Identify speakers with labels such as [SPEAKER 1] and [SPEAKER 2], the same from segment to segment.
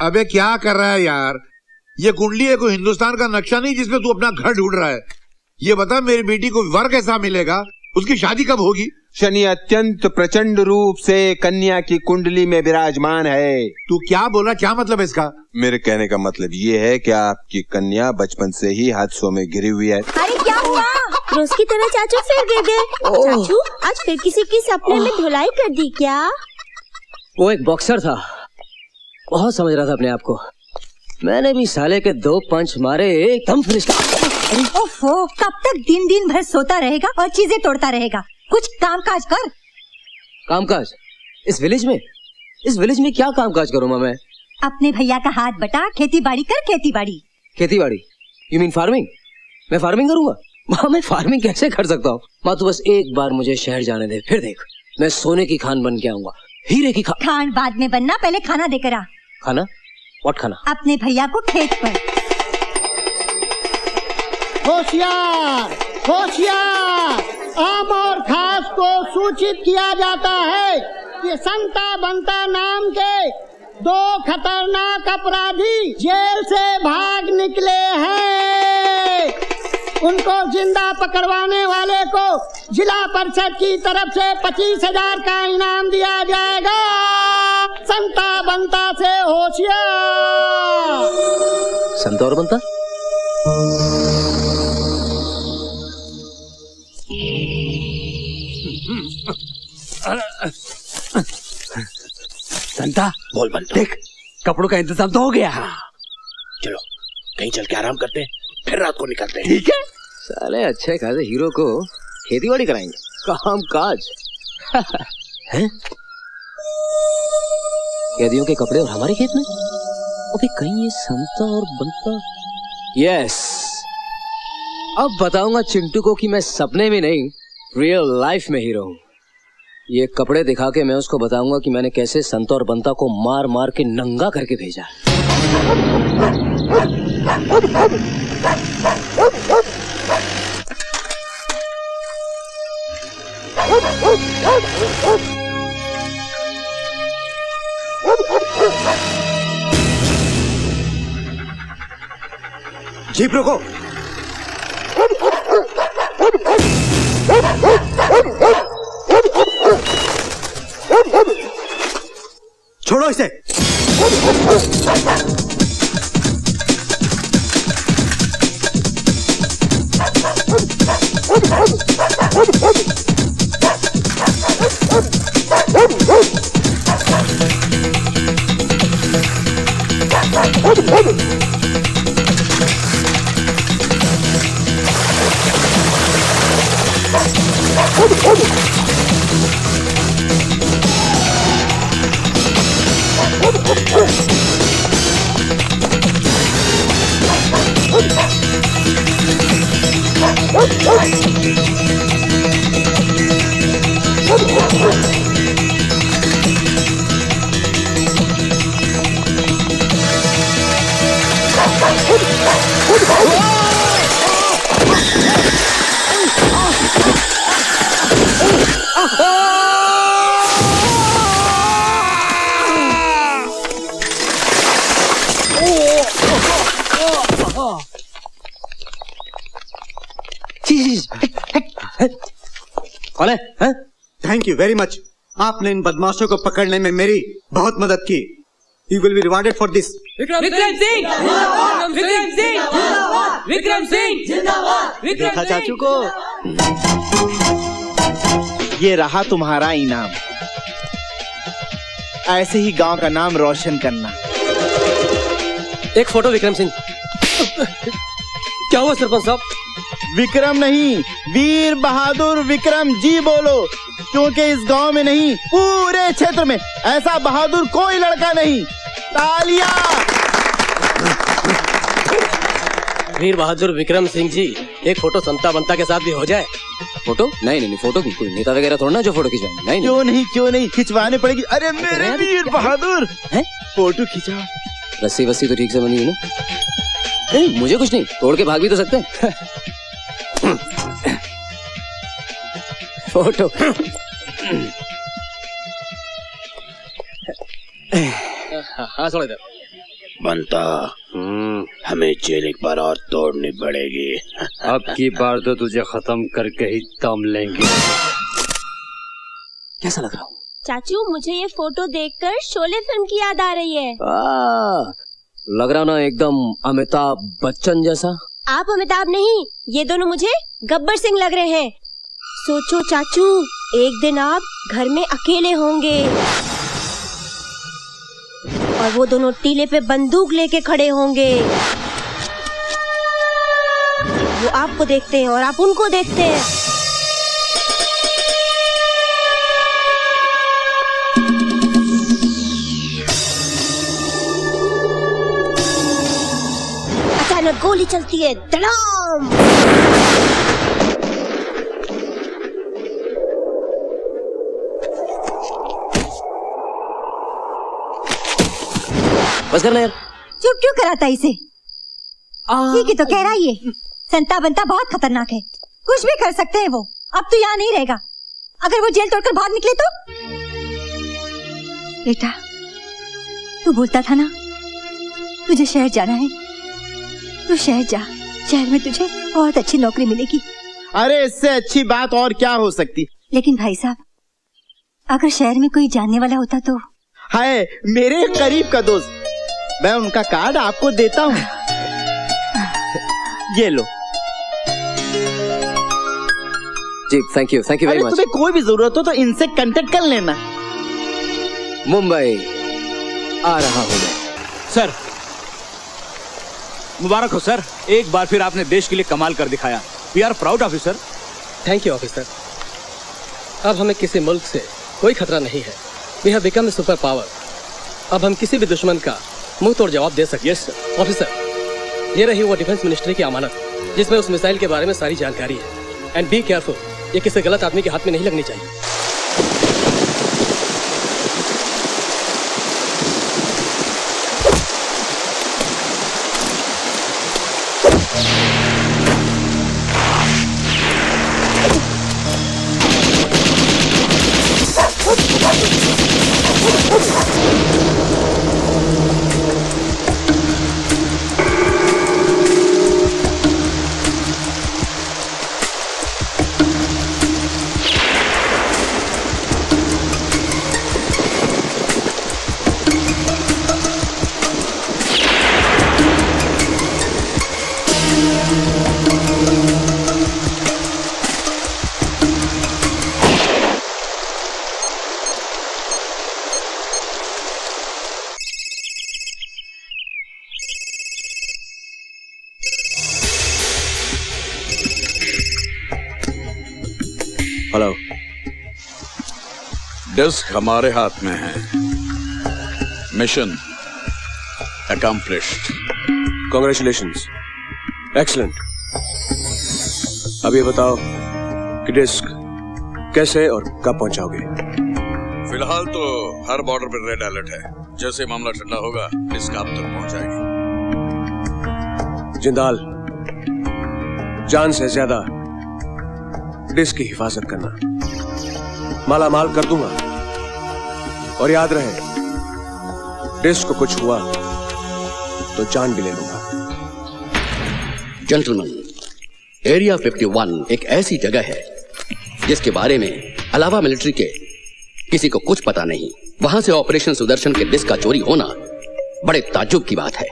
[SPEAKER 1] अबे क्या कर रहा है यार? ये कुंडली है कोई हिंदुस्तान का नक्शा नहीं जिसमें तू अपना घर ढूंढ रहा है। ये बता मेरी बेटी को वर कैसा मिलेगा? उसकी शादी कब होगी?
[SPEAKER 2] शनि अत्यंत प्रचंड रूप से कन्या की कुंडली में विराजमान है।
[SPEAKER 1] तू क्या बोला? क्या मतलब इसका?
[SPEAKER 2] मेरे कहने का मतलब ये है कि आपकी कन्या बचपन से ही हादसों में घिरी हुई है।
[SPEAKER 3] अरे क्या हुआ? रोज की तरह चाचू फिर गिर गए। चाचू आज फिर किसी की सपने में धुलाई कर दी क्या?
[SPEAKER 4] वो एक बॉक्सर था, बहुत समझ रहा था अपने आप को। मैंने भी साले के 2 पंच मारे, एकदम फिनिश।
[SPEAKER 5] ओफो, कब तक दिन दिन भर सोता रहेगा और चीजें तोड़ता रहेगा? कुछ काम काज कर।
[SPEAKER 4] काम काज? इस विलेज में क्या काम काज करूँ मैं?
[SPEAKER 5] अपने भैया का हाथ बटा, खेती बाड़ी कर। खेती बाड़ी?
[SPEAKER 4] You mean farming? मैं फार्मिंग करूंगा? माँ मैं फार्मिंग कैसे कर सकता हूँ? माँ तू बस एक बार मुझे शहर जाने दे, फिर देख मैं सोने की खान बन के आऊंगा, हीरे की
[SPEAKER 5] खान बाद में बनना, पहले खाना देकर आ।
[SPEAKER 4] खाना? व्हाट खाना?
[SPEAKER 5] अपने भैया को खेत पर।
[SPEAKER 6] होशियार होशियार, आम और खास को सूचित किया जाता है कि संता बंता नाम के 2 खतरनाक अपराधी जेल से भाग निकले हैं। उनको जिंदा पकड़वाने वाले को जिला परिषद की तरफ से 25,000 का इनाम दिया जाएगा। संता बंता से होशियार।
[SPEAKER 4] संता और बंता?
[SPEAKER 7] संता बोल बंता, देख कपड़ों का इंतजाम तो हो गया। चलो कहीं चल के आराम करते हैं, फिर रात को निकलते हैं। ठीक है?
[SPEAKER 4] साले अच्छे खासे हीरो को खेतीबाड़ी कराएंगे, काम काज। हैं? कैदियों के कपड़े और हमारे खेत में? अबे कहीं ये संता और बंता? यस, अब बताऊंगा चिंटू को कि मैं सपने में नहीं रियल लाइफ में हीरो हूं। ये कपड़े दिखा के मैं उसको बताऊंगा कि मैंने कैसे संता और बंता को मार मार के नंगा करके भेजा।
[SPEAKER 1] जीप रोको। छोड़ो इसे।
[SPEAKER 4] कौन है?
[SPEAKER 8] Thank you very much. आपने इन बदमाशों को पकड़ने में मेरी बहुत मदद की। You will be rewarded for this.
[SPEAKER 9] Vikram Singh जिंदाबाद, विक्रम सिंह जिंदाबाद, विक्रम सिंह जिंदाबाद।
[SPEAKER 10] देखा चाचू को? ये रहा तुम्हारा इनाम। ऐसे ही गांव का नाम रोशन करना।
[SPEAKER 4] एक फोटो विक्रम सिंह। क्या हुआ सरपंच साहब?
[SPEAKER 10] विक्रम नहीं, वीर बहादुर विक्रम जी बोलो, क्योंकि इस गांव में नहीं पूरे क्षेत्र में ऐसा बहादुर कोई लड़का नहीं। तालियां।
[SPEAKER 4] वीर बहादुर विक्रम सिंह जी, एक फोटो संता बंता के साथ भी हो जाए। फोटो? नहीं, फोटो की कोई नेता वगैरह थोड़ा ना जो फोटो खिंचवाएंगे। नहीं।
[SPEAKER 10] क्यों नहीं खिंचवाने पड़ेगी। अरे मेरे वीर बहादुर हैं, फोटो खिंचा।
[SPEAKER 4] रस्सी वस्सी तो ठीक से बनी है ना? नहीं मुझे कुछ नहीं, तोड़ के भाग भी तो सकते हैं। फोटो। हाँ थोड़ा इधर।
[SPEAKER 7] बनता हमें जेल एक बार और तोड़नी पड़ेगी।
[SPEAKER 4] अब की बार तो तुझे खत्म करके ही दम लेंगे। कैसा लग रहा हूँ?
[SPEAKER 3] चाचू मुझे ये फोटो देखकर शोले फिल्म की याद आ रही है।
[SPEAKER 4] लग रहा ना एकदम अमिताभ बच्चन जैसा।
[SPEAKER 3] आप अमिताभ नहीं, ये दोनों मुझे गब्बर सिंह लग रहे हैं। सोचो चाचू, एक दिन आप घर में अकेले होंगे और वो दोनों टीले पे बंदूक लेके खड़े होंगे। वो आपको देखते हैं और आप उनको देखते हैं। अचानक गोली चलती है, धड़ाम।
[SPEAKER 4] बस कर ले यार।
[SPEAKER 5] चुप क्यों कराता इसे? ठीक ही तो कह रहा ये। संता बनता बहुत खतरनाक है, कुछ भी कर सकते हैं वो। अब तो यहाँ नहीं रहेगा। अगर वो जेल तोड़कर बाहर निकले तो? बेटा, तू बोलता था ना तुझे शहर जाना है, तू शहर जा। शहर में तुझे बहुत अच्छी नौकरी मिलेगी।
[SPEAKER 10] अरे इससे अच्छी बात और क्या हो सकती।
[SPEAKER 5] लेकिन भाई साहब, अगर शहर में कोई जानने वाला होता तो?
[SPEAKER 10] हाय, मेरे करीब का दोस्त, मैं उनका कार्ड आपको देता हूँ। ये लो।
[SPEAKER 4] जी थैंक यू वेरी मच।
[SPEAKER 10] तुम्हें कोई भी जरूरत हो तो इनसे कांटेक्ट कर लेना।
[SPEAKER 4] मुंबई आ रहा हूँ मैं।
[SPEAKER 11] सर मुबारक हो सर, एक बार फिर आपने देश के लिए कमाल कर दिखाया। We are proud of you sir.
[SPEAKER 12] Thank you officer. अब हमें किसी मुल्क से कोई खतरा नहीं है। We have become a super power. अब हम किसी भी दुश्मन का मुंह तोड़ जवाब दे सकते हैं। Yes sir. ऑफिसर, ये रही वो डिफेंस मिनिस्ट्री की अमानत जिसमें उस मिसाइल के बारे में सारी जानकारी है। एंड बी केयरफुल, ये किसी गलत आदमी के हाथ में नहीं लगनी चाहिए।
[SPEAKER 11] हेलो। डिस्क हमारे हाथ में है। Mission accomplished.
[SPEAKER 13] Congratulations, excellent. अब ये बताओ कि डिस्क कैसे और कब पहुंचाओगे?
[SPEAKER 11] फिलहाल तो हर बॉर्डर पर रेड अलर्ट है। जैसे मामला ठंडा होगा डिस्क आप तक पहुंच जाएगी।
[SPEAKER 13] जिंदाल, जान से ज्यादा डिस्क की हिफाजत करना। माला माल कर दूंगा और याद रहे, डिस्क को कुछ हुआ तो जान भी ले लूंगा।
[SPEAKER 14] जेंटलमैन, एरिया 51 एक ऐसी जगह है जिसके बारे में अलावा मिलिट्री के किसी को कुछ पता नहीं। वहां से ऑपरेशन सुदर्शन के डिस्क का चोरी होना बड़े ताज्जुब की बात है।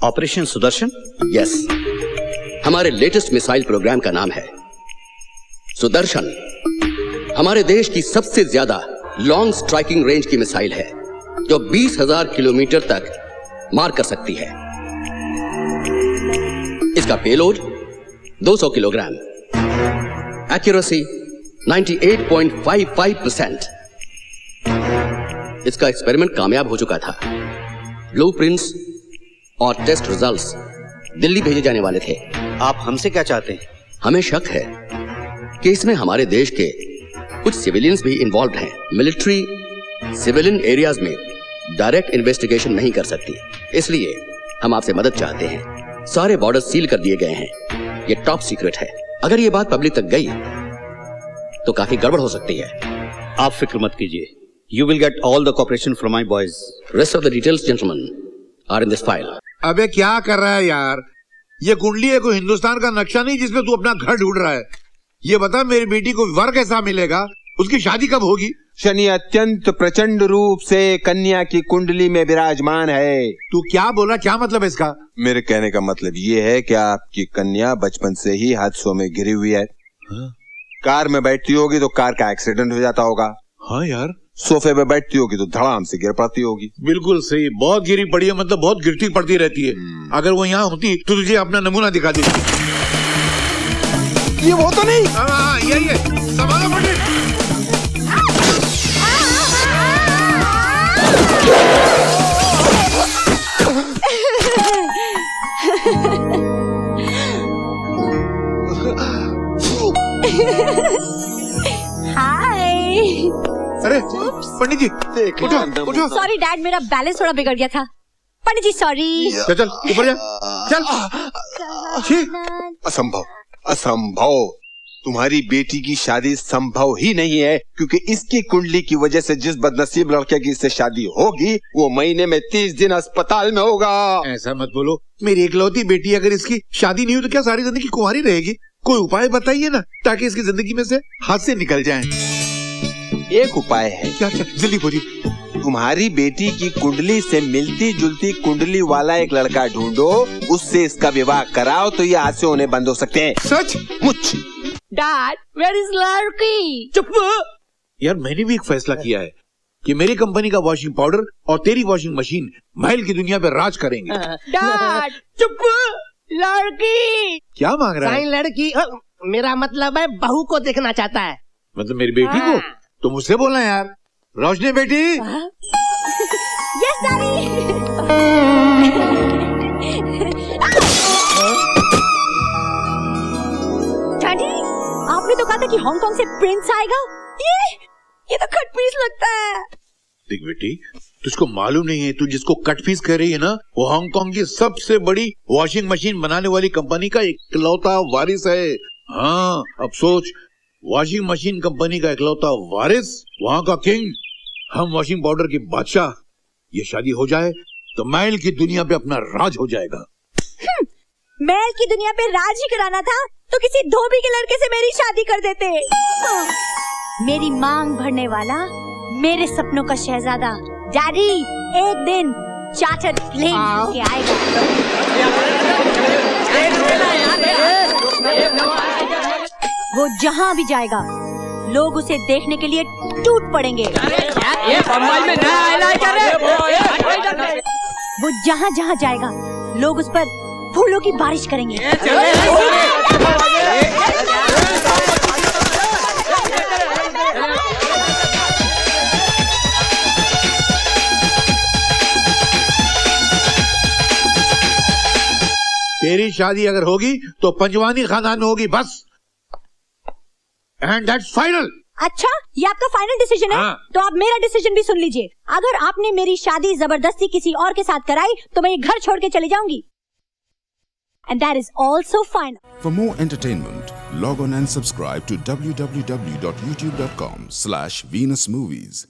[SPEAKER 10] ऑपरेशन सुदर्शन?
[SPEAKER 14] यस, हमारे लेटेस्ट मिसाइल प्रोग्राम का नाम है सुदर्शन। हमारे देश की सबसे ज्यादा लॉन्ग स्ट्राइकिंग रेंज की मिसाइल है जो 20,000 किलोमीटर तक मार कर सकती है। इसका पेलोड 200 किलोग्राम, एक्यूरेसी 98.55%। इसका एक्सपेरिमेंट कामयाब हो चुका था। ब्लूप्रिंट्स और टेस्ट रिजल्ट्स दिल्ली भेजे जाने वाले थे।
[SPEAKER 10] आप हमसे क्या चाहते हैं?
[SPEAKER 14] हमें शक है कि इसमें हमारे देश के कुछ सिविलियंस भी इन्वॉल्व हैं। मिलिट्री सिविलियन एरियाज में डायरेक्ट इन्वेस्टिगेशन नहीं कर सकती, इसलिए हम आपसे मदद चाहते हैं। सारे बॉर्डर सील कर दिए गए हैं, ये टॉप सीक्रेट है। अगर ये बात पब्लिक तक गई तो काफी गड़बड़ हो सकती है।
[SPEAKER 10] आप फिक्र मत कीजिए, you will get all the cooperation from my boys.
[SPEAKER 14] Rest of the details gentleman are in this file.
[SPEAKER 1] अबे क्या कर रहा है यार? ये कुंडली है कोई हिंदुस्तान का नक्शा नहीं जिसमें तू अपना घर ढूंढ रहा है। ये बता मेरी बेटी को वर कैसा मिलेगा? उसकी शादी कब होगी?
[SPEAKER 2] शनि अत्यंत प्रचंड रूप से कन्या की कुंडली में विराजमान है।
[SPEAKER 1] तू क्या बोला? क्या मतलब है इसका?
[SPEAKER 2] मेरे कहने का मतलब ये है कि आपकी कन्या बचपन से ही हादसों में घिरी हुई है। कार में बैठती होगी तो कार का एक्सीडेंट हो जाता होगा।
[SPEAKER 1] हाँ यार।
[SPEAKER 2] सोफे पे बैठती होगी तो धड़ाम से गिर पड़ती होगी।
[SPEAKER 1] बिल्कुल सही, बहुत गिरी पड़ी है, मतलब बहुत गिरती पड़ती रहती है। अगर वो यहाँ होती तो तुझे अपना नमूना दिखा देती।
[SPEAKER 2] ये वो तो नहीं।
[SPEAKER 1] हाँ यही है। संभालो पंडित।
[SPEAKER 5] हाय।
[SPEAKER 1] अरे पंडित जी उठो उठो।
[SPEAKER 5] सॉरी डैड, मेरा बैलेंस थोड़ा बिगड़ गया था। पंडित जी सॉरी।
[SPEAKER 1] चल चल ऊपर जा चल।
[SPEAKER 2] असंभव असंभव, तुम्हारी बेटी की शादी संभव ही नहीं है, क्योंकि इसकी कुंडली की वजह से जिस बदनसीब लड़के की इससे शादी होगी वो महीने में 30 दिन अस्पताल में होगा।
[SPEAKER 1] ऐसा मत बोलो, मेरी इकलौती बेटी, अगर इसकी शादी नहीं हुई तो क्या सारी जिंदगी कुंवारी रहेगी? कोई उपाय बताइए ना ताकि इसकी जिंदगी में से हाथ से निकल जाए।
[SPEAKER 2] एक उपाय है।
[SPEAKER 1] क्या? जल्दी बोलिए।
[SPEAKER 2] तुम्हारी बेटी की कुंडली से मिलती जुलती कुंडली वाला एक लड़का ढूंढो, उससे इसका विवाह कराओ तो ये हाथ से होने बंद हो सकते हैं।
[SPEAKER 1] सच
[SPEAKER 2] मुझ
[SPEAKER 5] डैड वेयर इज लड़की?
[SPEAKER 1] चुप यार, मैंने भी एक फैसला किया है कि मेरी कंपनी का वॉशिंग पाउडर और तेरी वॉशिंग मशीन महल की दुनिया पे राज करेंगे।
[SPEAKER 6] डैड चुप। लड़की
[SPEAKER 1] क्या मांग रहा है?
[SPEAKER 6] लड़की मेरा मतलब है बहू को देखना चाहता है।
[SPEAKER 1] मतलब मेरी बेटी को? तो मुझसे बोलना यार। रोशनी बेटी।
[SPEAKER 5] Yes daddy. डैडी आपने तो कहा था कि हांगकांग से प्रिंस आएगा। ये तो कट पीस लगता है।
[SPEAKER 1] देख बेटी, तुझको मालूम नहीं है, तू जिसको कट पीस कह रही है ना, वो हांगकांग की सबसे बड़ी वॉशिंग मशीन बनाने वाली कंपनी का इकलौता वारिस है। हाँ अब सोच, वॉशिंग मशीन कंपनी का इकलौता वारिस, वहाँ का किंग, हम वॉशिंग पाउडर की बादशाह। ये शादी हो जाए तो महल की दुनिया पे अपना राज हो जाएगा।
[SPEAKER 5] महल की दुनिया पे राज ही कराना था तो किसी धोबी के लड़के से मेरी शादी कर देते। मेरी मांग भरने वाला, मेरे सपनों का शहजादा डैडी एक दिन चार्टर्ड प्लेन के आएगा। वो जहाँ भी जाएगा लोग उसे देखने के लिए टूट पड़ेंगे।
[SPEAKER 9] ये बम्बई में नया आया है क्या रे?
[SPEAKER 5] वो जहाँ जहाँ जाएगा लोग उस पर फूलों की बारिश करेंगे।
[SPEAKER 1] तेरी शादी अगर होगी तो पंजवानी खानदान में होगी बस। And that's final.
[SPEAKER 5] अच्छा ये आपका फाइनल डिसीजन है?
[SPEAKER 1] हाँ।
[SPEAKER 5] तो आप मेरा डिसीजन भी सुन लीजिए। अगर आपने मेरी शादी जबरदस्ती किसी और के साथ कराई तो मैं ये घर छोड़ के चली जाऊंगी। And that is also final.
[SPEAKER 15] For more entertainment, log on and subscribe to www.youtube.com/VenusMovies.